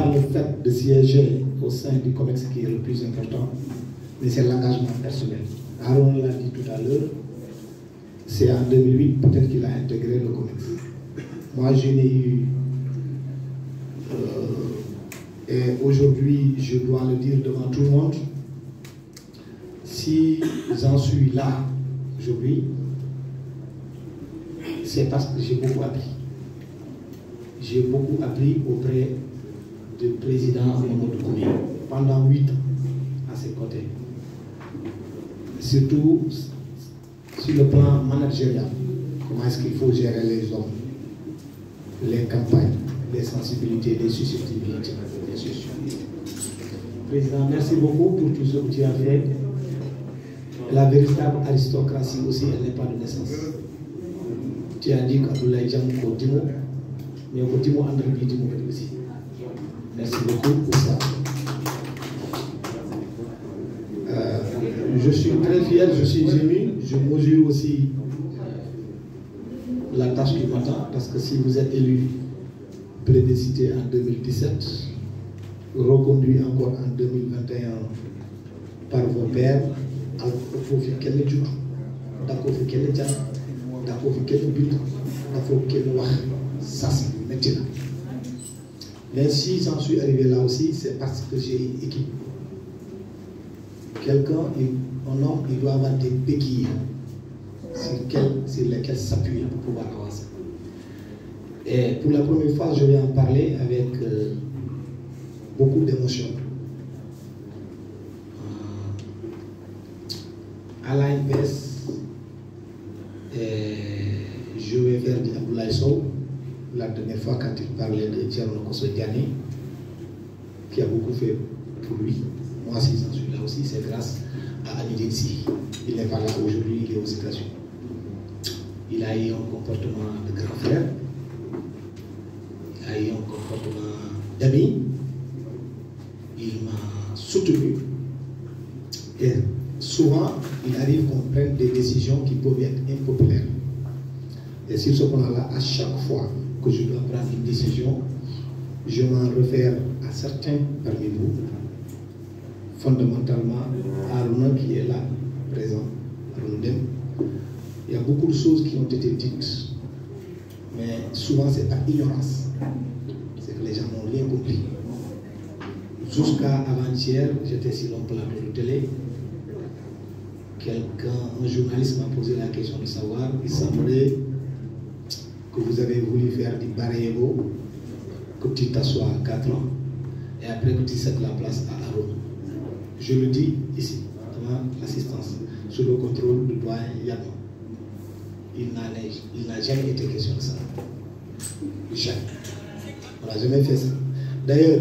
pas le fait de siéger au sein du COMEX qui est le plus important, mais c'est l'engagement personnel. Aaron l'a dit tout à l'heure, c'est en 2008 peut-être qu'il a intégré le COMEX. Moi, je n'ai eu... et aujourd'hui, je dois le dire devant tout le monde, si j'en suis là aujourd'hui, c'est parce que j'ai beaucoup appris. J'ai beaucoup appris auprès du président Mamadou Koumé pendant 8 ans à ses côtés. Surtout sur le plan managérial, comment est-ce qu'il faut gérer les hommes, les campagnes, les sensibilités, les susceptibilités, les institutions. Président, merci beaucoup pour tout ce que tu as fait. La véritable aristocratie aussi, elle n'est pas de naissance. Tu as dit qu'Abdoulaye Diamou au Dimo, mais au Dimo André Dimo aussi. Merci beaucoup pour ça. Je suis très fier, je suis ému, je mesure aussi la tâche qui m'attend, parce que si vous êtes élu plébiscité en 2017, reconduit encore en 2021 par vos pairs, alors il faut faire quel jour, d'accord, il faut quel jour, d'accord, il faut quel but, d'accord, quel noir, ça c'est maintenant. Mais si j'en suis arrivé là aussi, c'est parce que j'ai une équipe. Quelqu'un, un homme, il doit avoir des béquilles sur lesquelles s'appuyer pour pouvoir avancer. Et pour la première fois, je vais en parler avec beaucoup d'émotion. À l'ANPS, je vais vers Abdoulaye Sow, la dernière fois quand il parlait de Thierno Kosso Diané, qui a beaucoup fait pour lui. Moi, si j'en suis là aussi, c'est grâce à Ali Densi. Il n'est pas là aujourd'hui, il est aux États-Unis. Il a eu un comportement de grand frère, il a eu un comportement d'ami, il m'a soutenu. Et souvent, il arrive qu'on prenne des décisions qui peuvent être impopulaires. Et sur ce plan-là, à chaque fois que je dois prendre une décision, je m'en réfère à certains parmi vous, fondamentalement à Aruna qui est là, présent, Aruna. Il y a beaucoup de choses qui ont été dites, mais souvent c'est par ignorance. C'est que les gens n'ont rien compris. Jusqu'à avant-hier, j'étais sur un plateau de télé. Un journaliste m'a posé la question de savoir, il semblerait que vous avez voulu faire du Barayevo, que tu t'assois à 4 ans, et après que tu cèdes la place à Aruna. Je le dis ici, devant l'assistance, sous le contrôle du doyen Yano. Il n'a jamais été question de ça. Jamais. On n'a jamais fait ça. D'ailleurs,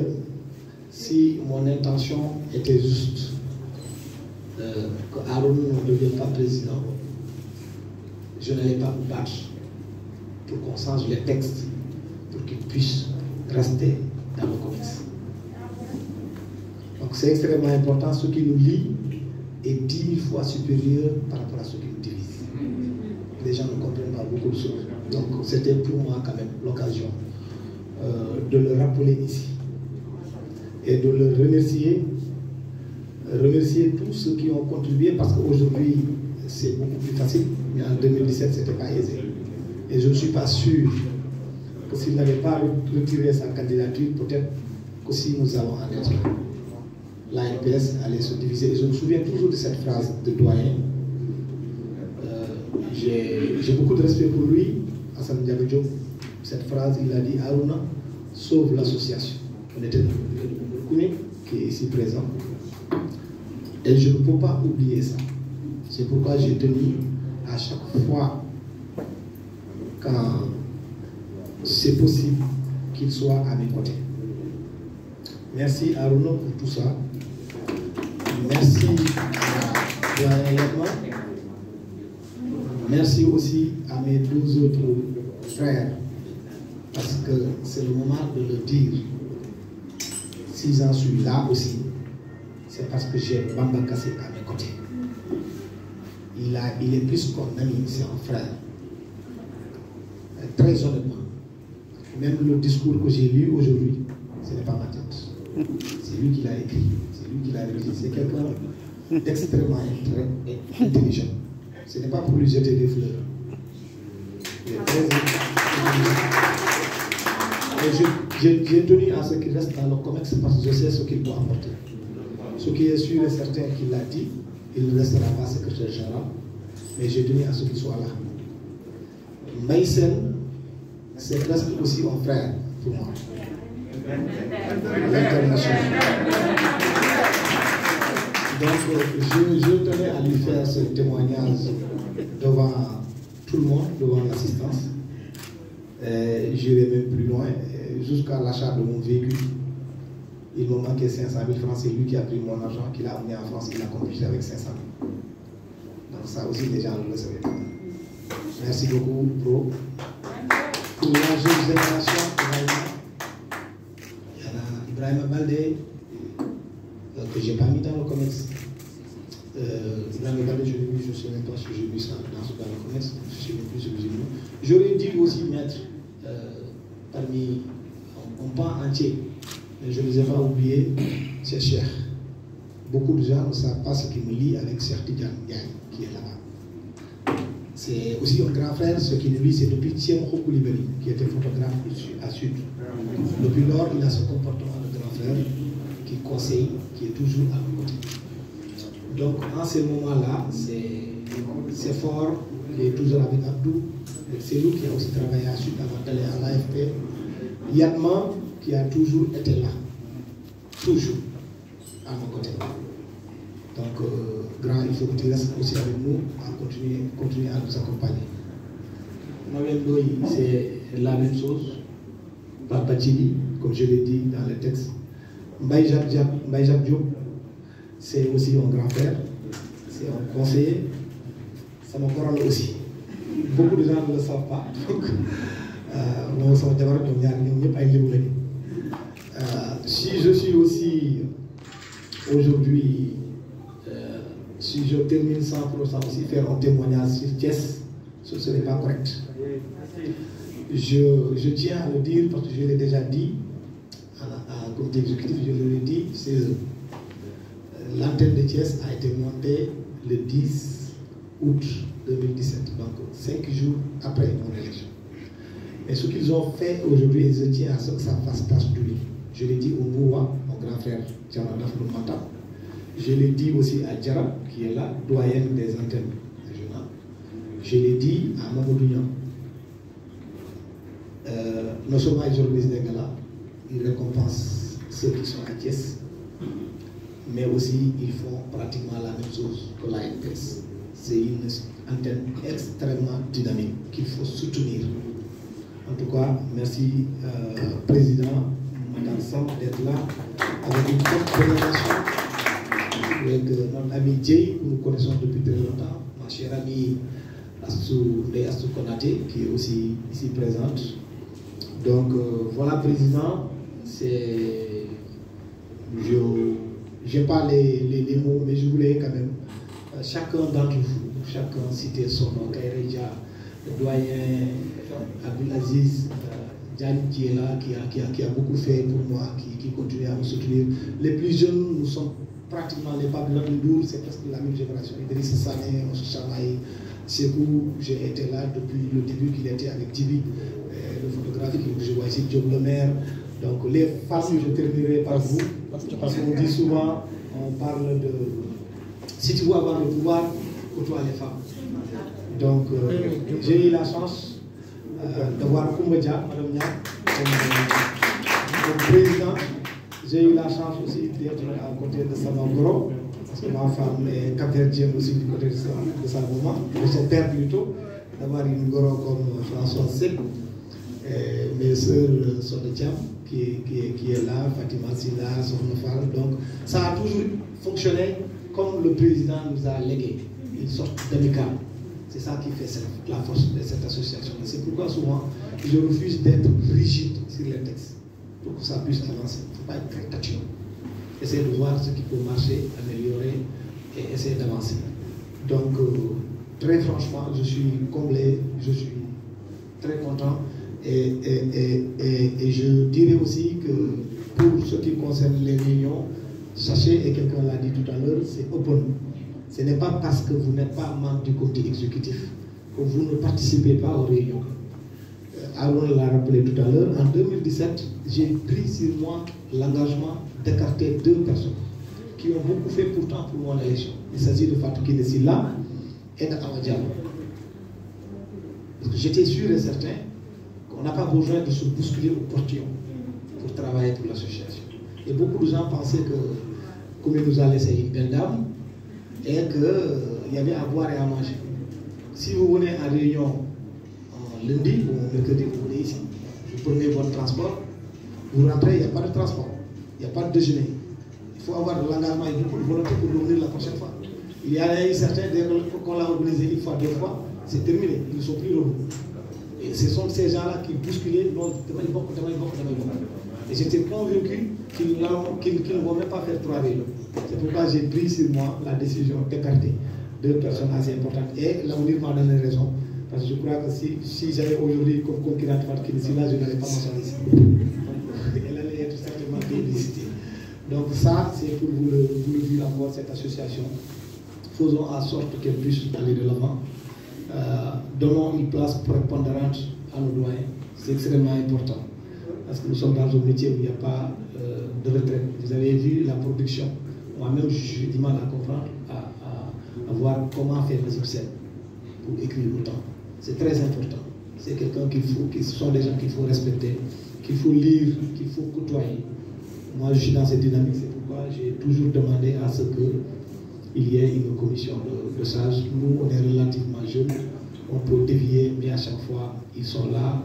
si mon intention était juste que Aaron ne devienne pas président, je n'allais pas me battre pour qu'on change les textes pour qu'il puisse rester dans le COMEX. Donc c'est extrêmement important. Ce qui nous lie est 10 000 fois supérieur par rapport à ce qui nous divise. Les gens ne comprennent pas beaucoup de choses. Donc c'était pour moi quand même l'occasion de le rappeler ici et de le remercier. Remercier tous ceux qui ont contribué, parce qu'aujourd'hui c'est beaucoup plus facile, mais en 2017 ce n'était pas aisé. Et je ne suis pas sûr que s'il n'avait pas retiré sa candidature, peut-être que si nous allons en être là, l'ANPS allait se diviser. Et je me souviens toujours de cette phrase de doyen. J'ai beaucoup de respect pour lui, Hassan Diaby Diop. Cette phrase, il a dit Aruna sauve l'association. On était dans le Koumé, qui est ici présent. Et je ne peux pas oublier ça. C'est pourquoi j'ai tenu à chaque fois, quand c'est possible, qu'il soit à mes côtés. Merci à Aruna pour tout ça. Merci à Doyen Yatma. Merci aussi à mes 12 autres frères, parce que c'est le moment de le dire. Si j'en suis là aussi, c'est parce que j'ai Bamba Kassé à mes côtés. Il est plus qu'un ami, c'est un frère. Très honnêtement. Même le discours que j'ai lu aujourd'hui, ce n'est pas ma tête. C'est lui qui l'a écrit, c'est lui qui l'a rédigé. C'est quelqu'un d'extrêmement intelligent. Ce n'est pas pour lui jeter des fleurs. Il est très intelligent. J'ai tenu à ce qu'il reste dans le COMEX parce que je sais ce qu'il peut apporter. Ce qui est sûr et certain qu'il l'a dit, il ne restera pas secrétaire général, mais j'ai tenu à ce qu'il soit là. Maïsen, c'est presque aussi un frère pour moi. L'international. Donc, je tenais à lui faire ce témoignage devant tout le monde, devant l'assistance. J'irai même plus loin, jusqu'à l'achat de mon véhicule. Il me manquait 500 000 francs, c'est lui qui a pris mon argent, qu'il a amené en France, il a complété avec 500 000. Donc ça aussi, les gens ne le savaient pas. Merci beaucoup, Pro. Pour la jeune génération, il y a Ibrahim Baldé, que je n'ai pas mis dans le commerce. Ibrahim Baldé, je l'ai vu, je ne sais même pas si j'ai vu ça dans le commerce, je ne sais même plus ce que j'ai vu. J'aurais dû aussi mettre parmi un pan entier, mais je ne les ai pas oubliés, c'est Cheikh. Beaucoup de gens ne savent pas ce qui me lie avec Cheikh Tidiane Ndiaye, qui est là-bas. C'est aussi un grand frère, ce qui nous lie, c'est depuis Thiem Koulibaly, qui était photographe à Sud. Depuis lors, il a ce comportement de grand frère, qui conseille, qui est toujours à nos côtés. Donc, en ce moment-là, c'est fort, il est toujours avec Abdou, c'est lui qui a aussi travaillé à Sud avant d'aller à l'AFP. Yatman, qui a toujours été là, toujours à nos côtés. Donc, grand, il faut que tu restes aussi avec nous à continuer à nous accompagner. Noël Doy, c'est la même chose. Papa Chili, comme je l'ai dit dans le texte. Mbaye Jacques Diop, c'est aussi un grand frère, c'est un conseiller, ça me parle aussi. Beaucoup de gens ne le savent pas. Donc, si je suis aussi aujourd'hui, si je termine sans pour ça aussi faire un témoignage sur Thiès, ce ne serait pas correct. Je tiens à le dire parce que je l'ai déjà dit à comité exécutif, je l'ai dit, c'est l'antenne de Thiès a été montée le 10 août 2017, donc 5 jours après mon élection. Et ce qu'ils ont fait aujourd'hui, je tiens à ce que ça fasse tâche d'huile. Je l'ai dit au Mouwa, mon grand frère Djara Daflou Mata. Je l'ai dit aussi à Djara, qui est là, doyenne des antennes régionales. Je l'ai dit à Mamadou Niang. Non seulement ils organisent des galas, ils récompensent ceux qui sont à Thiès, mais aussi ils font pratiquement la même chose que la NPS. C'est une antenne extrêmement dynamique qu'il faut soutenir. En tout cas, merci Président Madame Sam d'être là avec une forte délégation avec notre ami Djei, que nous connaissons depuis très longtemps, ma chère amie Astou Konaté, qui est aussi ici présente. Donc voilà, Président, je n'ai pas les mots, mais je voulais quand même, chacun d'entre vous, chacun citer son nom, Kaireja, le doyen Abdelaziz, Diane qui est là, qui a beaucoup fait pour moi, qui continue à me soutenir. Les plus jeunes, nous sommes pratiquement les Babylone Ndour, c'est presque la même génération. Idriss Sané, Chamaï, Sekou, j'ai été là depuis le début qu'il était avec Djibi, le photographe que je vois ici, Diop Le Maire. Donc les femmes, je terminerai par vous, parce qu'on dit souvent, on parle de si tu veux avoir le pouvoir, côtoie les femmes. Donc j'ai eu la chance de voir Koumbedia, Madame Nia, comme président. J'ai eu la chance aussi d'être à côté de Samangoro, parce que ma femme est capverdienne aussi du côté de sa maman, de son père plutôt, d'avoir une Goro comme François Sek. Mes soeurs sont de Thiam, qui est là, Fatima Silla, son femme. Donc ça a toujours fonctionné comme le président nous a légué, une sorte d'amical. C'est ça qui fait la force de cette association. C'est pourquoi souvent je refuse d'être rigide sur les textes pour que ça puisse avancer. Il ne faut pas être très tâtillon. Essayer de voir ce qui peut marcher, améliorer et essayer d'avancer. Donc, très franchement, je suis comblé, je suis très content et je dirais aussi que pour ce qui concerne les réunions, sachez, et quelqu'un l'a dit tout à l'heure, c'est open. Ce n'est pas parce que vous n'êtes pas membre du comité exécutif que vous ne participez pas aux réunions. Aaron l'a rappelé tout à l'heure, en 2017, j'ai pris sur moi l'engagement d'écarter 2 personnes qui ont beaucoup fait pourtant pour mon élection. Il s'agit de Fatou Kiné Silla et d'Awa Diallo. Parce que j'étais sûr et certain qu'on n'a pas besoin de se bousculer au portillon pour travailler pour l'association. Et beaucoup de gens pensaient que, comme il nous a laissé une belle dame, et qu'il y avait à boire et à manger. Si vous venez en réunion lundi ou mercredi, vous venez ici, vous prenez votre transport, vous rentrez, il n'y a pas de transport, il n'y a pas de déjeuner. Il faut avoir de l'engagement et beaucoup de volonté pour revenir la prochaine fois. Il y a eu certains, dès qu'on l'a organisé une fois, 2 fois, c'est terminé, ils ne sont plus revenus. Et ce sont ces gens-là qui bousculaient, non, et j'étais convaincu qu'ils ne vont même pas faire 3 réunions. C'est pourquoi j'ai pris sur moi la décision d'écarter 2 personnes assez importantes. Et l'avenir m'a donné raison. Parce que je crois que si j'avais aujourd'hui comme concurrente Fatou Kiné Silla, je n'allais pas m'en sortir ici. Elle allait être certainement publicité. Donc ça, c'est pour vous le dire encore, cette association. Faisons en sorte qu'elle puisse aller de l'avant. Donnons une place prépondérante à nos doyens. C'est extrêmement important. Parce que nous sommes dans un métier où il n'y a pas de retraite. Vous avez vu la production. Moi-même, j'ai du mal à comprendre, à voir comment faire des obsèques pour écrire autant. C'est très important. C'est quelqu'un ce sont des gens qu'il faut respecter, qu'il faut lire, qu'il faut côtoyer. Moi, je suis dans cette dynamique, c'est pourquoi j'ai toujours demandé à ce qu'il y ait une commission de sages. Nous, on est relativement jeunes, on peut dévier, mais à chaque fois, ils sont là.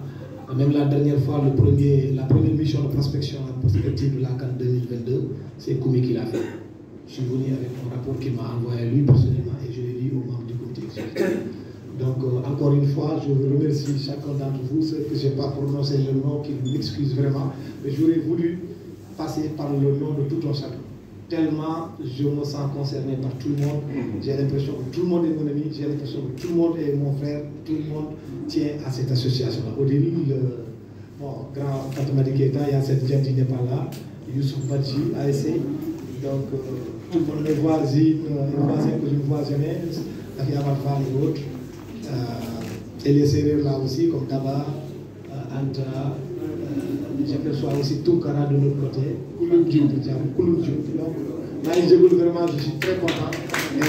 Même la dernière fois, la première mission de prospection, la prospective de la CAN 2022, c'est Koumi qui l'a fait. Je suis venu avec mon rapport qu'il m'a envoyé lui personnellement et je l'ai dit aux membres du comité exécutif. Donc, encore une fois, je vous remercie chacun d'entre vous. Ceux que je n'ai pas prononcé le nom, qui m'excusent vraiment, mais j'aurais voulu passer par le nom de tout un chacun. Tellement je me sens concerné par tout le monde. J'ai l'impression que tout le monde est mon ami, j'ai l'impression que tout le monde est mon frère, tout le monde tient à cette association-là. Au début, grand Fatima Keita, il y a cette gente qui n'est pas là, Youssouf Badji, ASC. Donc, tout le monde, mes voisins que je ne vois jamais, Afia Marfal et autres. Et les Sérères là aussi, comme Daba, Anta, j'aperçois aussi Toukara de l'autre côté, Kouloum Diouf. Donc, là, je suis vraiment, je suis très content. Et